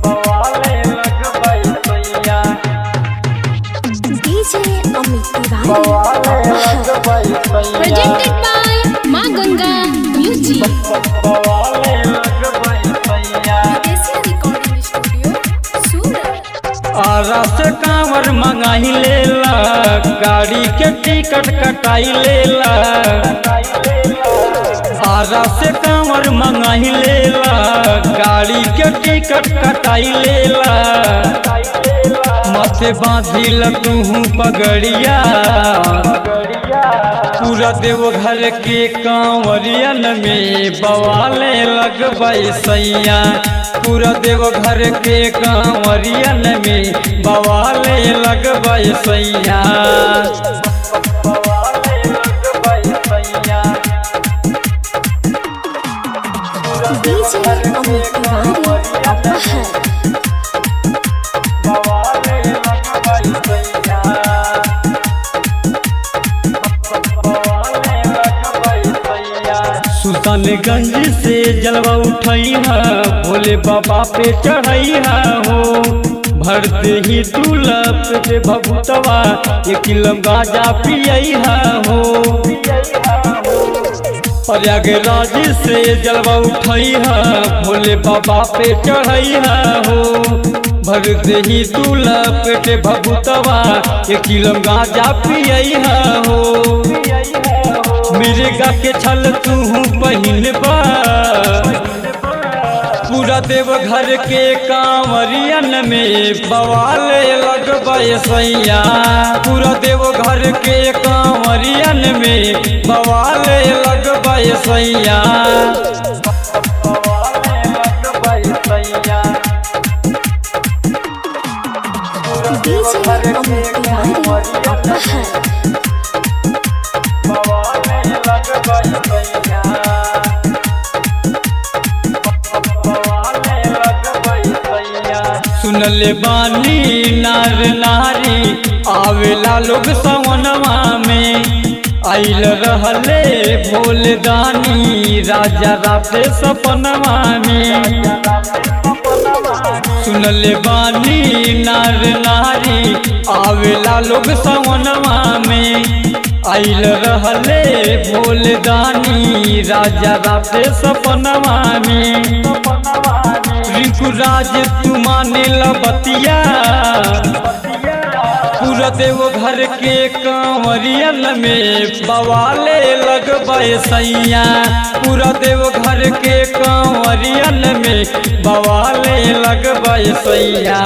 बवाले लगबै सैया DJ Amit Tiwari बवाले लगबै सैया Presented by माँ गंगा म्यूजिक। बवाले लगबै सैया Acacia Recording Studio, Surat। Ara से कांवर मंगाई लेला, गाड़ी के टिकट कटाई लेला। आरा से कांवर मंगाई लेला, गाड़ी के टिकट कटाई लेला। माथे बांधिल तू पगड़िया, पूरा देवघर के कांवरियन में बवाले लगबै सैया। पूरा देवघर के कांवरियन में बवाले लगबै सैया। बवाले लगबै सैया DJ Amit Tiwari Apahar। बवाले लगबै सैया बवाले लगबै सैया। सुल्तानगंज से जलवा उठाई है, भोले बाबा पे चढ़ाई है हो। भरते ही तुलप पे भभुतवा, एक किलो गाजा पियई है हो। प्रयागराज से जलवा उठाई है, भोले बाबा पे चढ़ाई है हो। भरते ही तुलप पे भभुतवा, एक किलो गाजा पियई है हो। मिर्गा के छल तू पहिन बा, पूरा देवघर के कांवरियन में बवाले लगबै सैया। पूरा देवघर के कांवरियन में बवाले लगबै सैया। बवाले लगबै सैया DJ Amit Tiwari Apahar। बवाले लगबै सैया बवाले लगबै सैया। सुनले बानी नार नारी आवेला लोग सवनवा में। आइल रहले भोले दानी राजा राते सपनवा में। सुनले बानी नार नारी आवेला लोग सवनवा में। आइल रहले भोले दानी राजा राते सपनवा में। रिंकू राज तू माने बतिया, पूरा देवघर के कांवरियन में बवाले लगबै सैया। पूरा देवघर के कांवरियन में बवाले लगबै सैया।